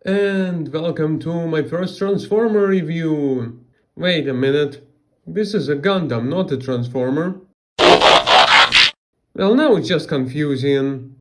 And welcome to my first Transformer review. Wait a minute, this is a Gundam, not a Transformer. Well, now it's just confusing.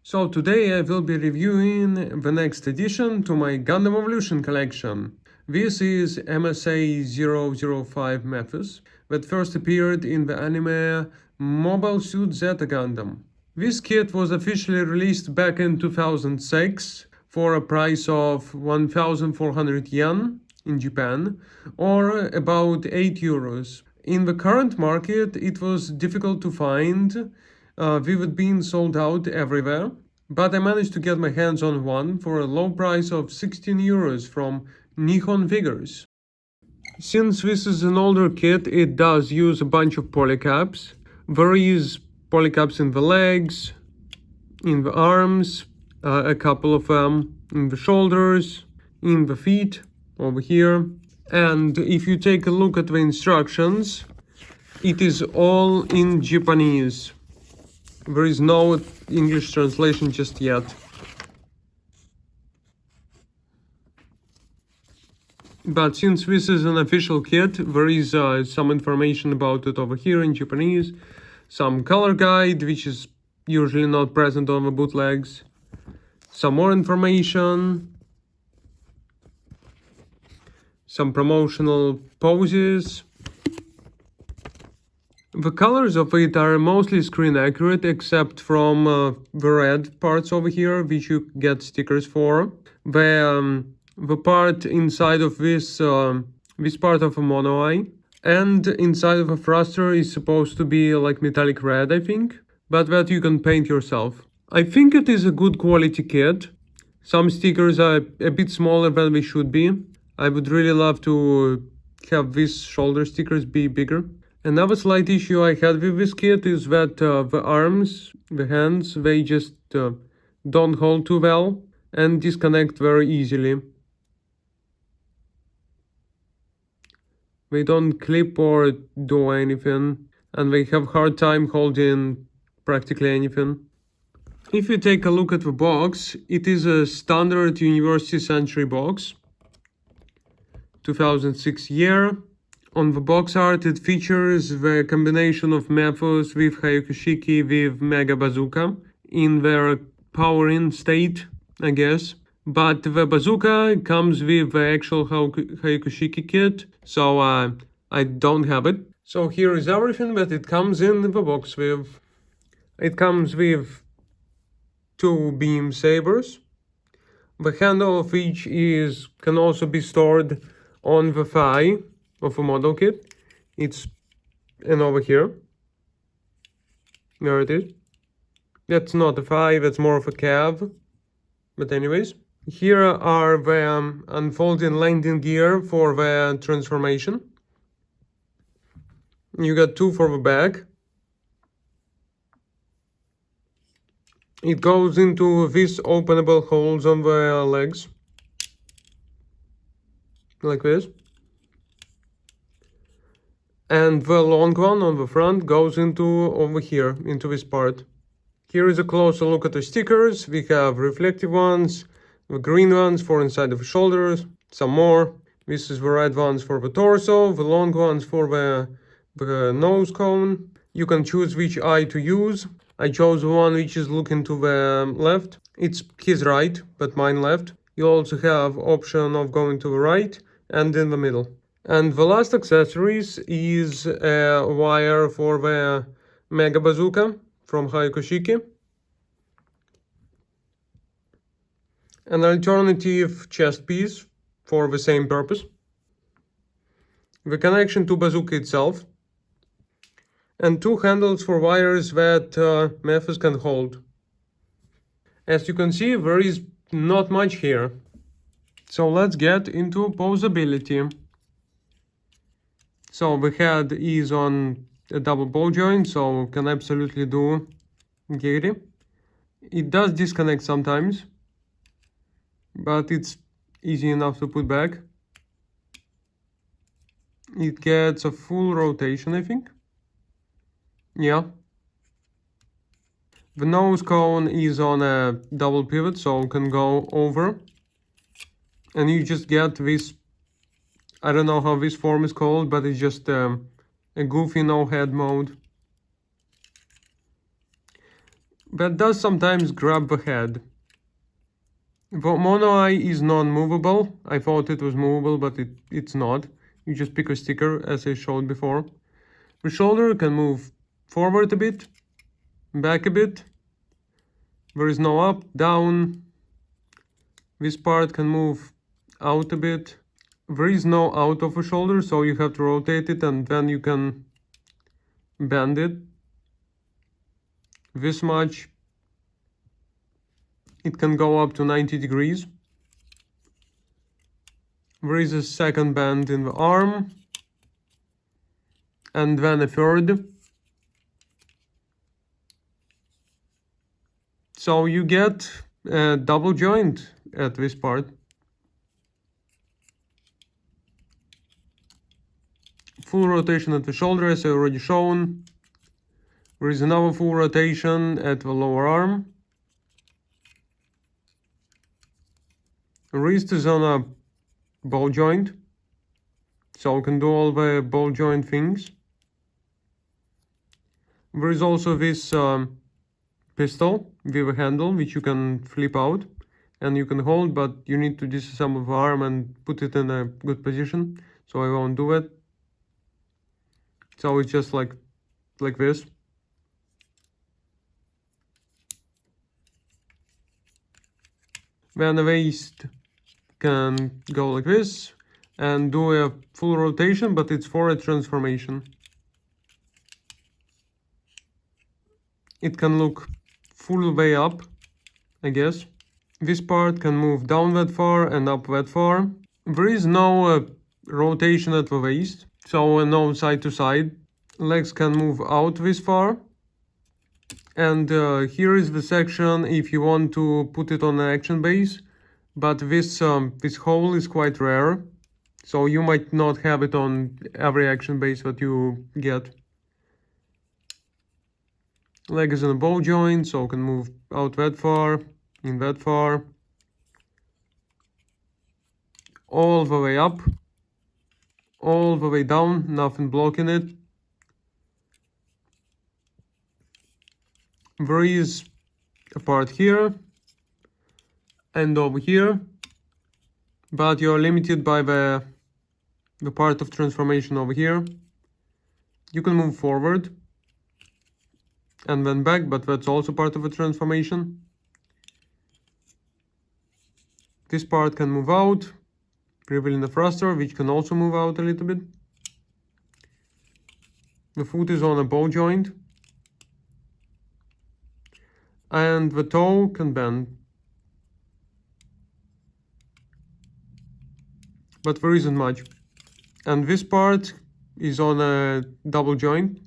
So today I will be reviewing the next addition to my Gundam Evolution collection. This is MSA 005 Methuss that first appeared in the anime Mobile Suit Zeta Gundam. This kit was officially released back in 2006 for a price of 1,400 yen in Japan, or about 8 euros. In the current market, it was difficult to find, with it being sold out everywhere, but I managed to get my hands on one for a low price of 16 euros from Nihon Figures. Since this is an older kit, it does use a bunch of polycaps. There is polycaps in the legs, in the arms, a couple of them in the shoulders, in the feet, over here. And if you take a look at the instructions, it is all in Japanese. There is no English translation just yet. But since this is an official kit, there is some information about it over here in Japanese, some color guide, which is usually not present on the bootlegs, some more information, some promotional poses. The colors of it are mostly screen accurate, except from the red parts over here, which you get stickers for. The part inside of this part of a mono eye and inside of a thruster is supposed to be like metallic red, I think, but that you can paint yourself. I think it is a good quality kit. Some stickers are a bit smaller than they should be. I would really love to have these shoulder stickers be bigger. Another slight issue I had with this kit is that the arms, the hands, they just don't hold too well and disconnect very easily. They don't clip or do anything, and they have a hard time holding practically anything. If you take a look at the box, it is a standard University Century box, 2006 year. On the box art, it features the combination of Methuss with HGUC with Mega Bazooka in their power-in state, I guess. But the bazooka comes with the actual HGUC kit, so I don't have it. So here is everything that it comes in the box with. It comes with 2 beam sabers. The handle of each can also be stored on the thigh of a model kit. It's over here. There it is. That's not a thigh, that's more of a calf. But anyways, here are the unfolding landing gear for the transformation. You got 2 for the back. It goes into these openable holes on the legs, like this. And the long one on the front goes over here, into this part. Here is a closer look at the stickers. We have reflective ones, the green ones for inside of the shoulders, some more. This is the red ones for the torso, the long ones for the nose cone. You can choose which eye to use. I chose the one which is looking to the left. It's his right, but mine left. You also have option of going to the right and in the middle. And the last accessories is a wire for the Mega Bazooka from HGUC. An alternative chest piece for the same purpose. The connection to bazooka itself. And 2 handles for wires that Methuss can hold. As you can see, there is not much here. So let's get into posability. So the head is on a double ball joint, so can absolutely do gaiety. It does disconnect sometimes, but it's easy enough to put back. it gets a full rotation, I think. Yeah. The nose cone is on a double pivot, so it can go over. And you just get this, I don't know how this form is called, but it's just a goofy no-head mode. That does sometimes grab the head. The mono eye is non-movable. I thought it was movable, but it's not. You just pick a sticker, as I showed before. The shoulder can move forward a bit, back a bit. There is no up, down. This part can move out a bit. There is no out of the shoulder, so you have to rotate it and then you can bend it this much. It can go up to 90 degrees. There is a second bend in the arm, and then a third. So you get a double joint at this part. Full rotation at the shoulder, as I already shown. There is another full rotation at the lower arm. The wrist is on a ball joint, so we can do all the ball joint things. There is also this pistol with a handle which you can flip out and you can hold, but you need to disassemble the arm and put it in a good position, so I won't do it. So it's just like this. Then the waist can go like this and do a full rotation, but it's for a transformation. It can look full way up, I guess. This part can move down that far and up that far. There is no rotation at the waist, so no side to side. Legs can move out this far. And here is the section if you want to put it on an action base, but this hole is quite rare, so you might not have it on every action base that you get. Leg is in a ball joint, so can move out that far, in that far, all the way up, all the way down, nothing blocking it. There is a part here and over here, but you're limited by the part of transformation over here. You can move forward and then back, but that's also part of a transformation. This part can move out, revealing the thruster, which can also move out a little bit. The foot is on a ball joint. And the toe can bend. But there isn't much. And this part is on a double joint.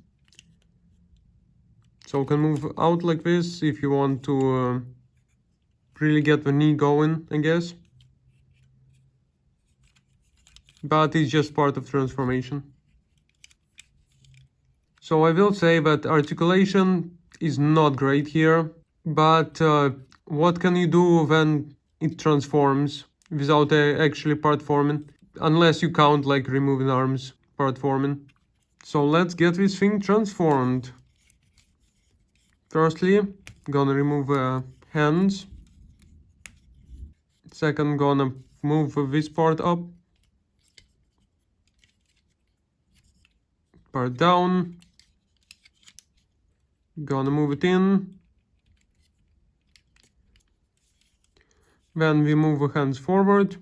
So you can move out like this if you want to really get the knee going, I guess. But it's just part of transformation. So I will say that articulation is not great here. But what can you do when it transforms without actually part forming? Unless you count like removing arms, part forming. So let's get this thing transformed. Firstly, gonna remove hands. Second, gonna move this part up. Part down. Gonna move it in. Then we move the hands forward,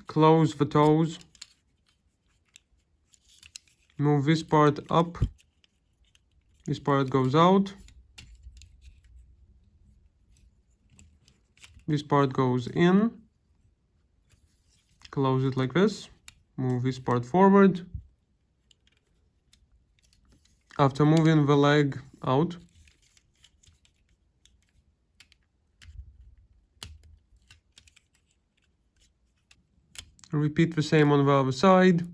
close the toes, move this part up, this part goes out, this part goes in, close it like this, move this part forward. After moving the leg out, Repeat the same on the other side.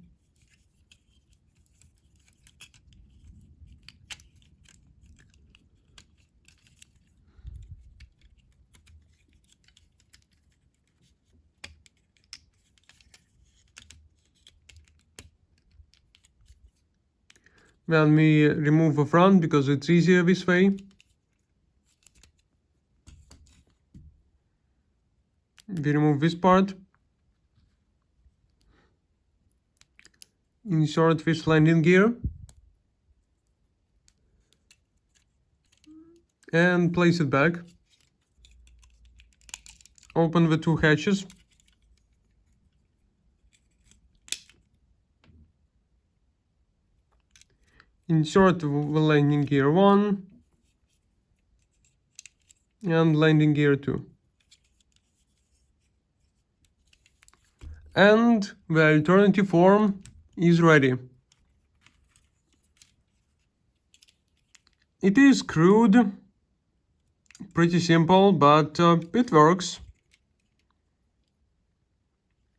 Then we remove the front because it's easier this way. We remove this part. Insert this landing gear. And place it back. Open the two hatches. Insert the landing gear 1 and landing gear 2. And the alternative form is ready. It is crude, pretty simple, but it works.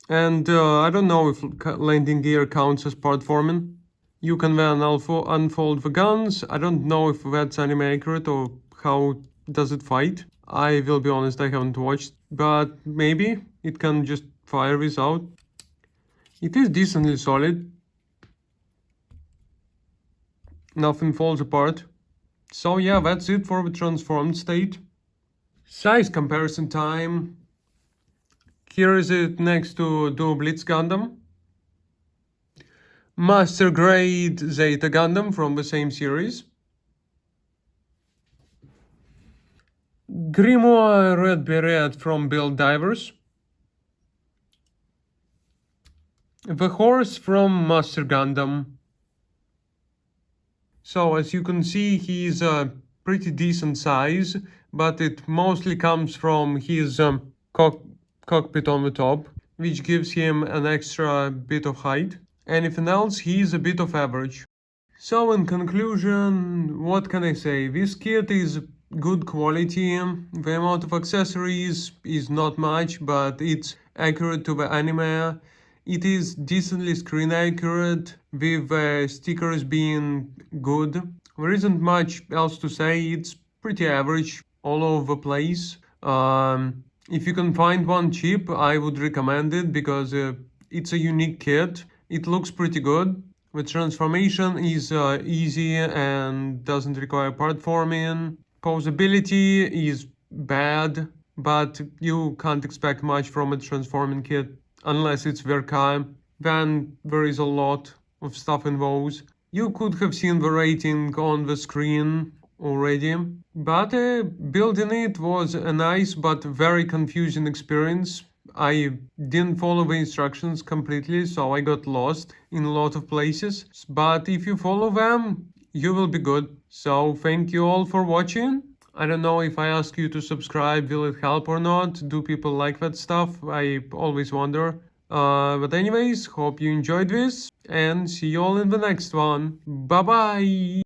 And I don't know if landing gear counts as part forming. You can then unfold the guns. I don't know if that's anime accurate or how does it fight. I will be honest, I haven't watched, but maybe it can just fire this out. It is decently solid. Nothing falls apart. So yeah, that's it for the transformed state. Size comparison time. Here is it next to Duo Blitz Gundam. Master Grade Zeta Gundam from the same series. Grimoire Red Beret from Build Divers. The horse from Master Gundam. So as you can see, he's a pretty decent size, but it mostly comes from his cockpit on the top, which gives him an extra bit of height. Anything else, he's a bit of average. So in conclusion, what can I say? This kit is good quality. The amount of accessories is not much, but it's accurate to the anime. It is decently screen accurate, with stickers being good. There isn't much else to say. It's pretty average all over the place. If you can find one cheap, I would recommend it because it's a unique kit. It looks pretty good. The transformation is easy and doesn't require part forming. Posability is bad, but you can't expect much from a transforming kit unless it's Verkai. Then there is a lot of stuff in those. You could have seen the rating on the screen already, but building it was a nice but very confusing experience. I didn't follow the instructions completely, so I got lost in a lot of places. But if you follow them, you will be good. So thank you all for watching. I don't know if I ask you to subscribe, will it help or not? Do people like that stuff? I always wonder. But anyways, hope you enjoyed this and see you all in the next one. Bye bye!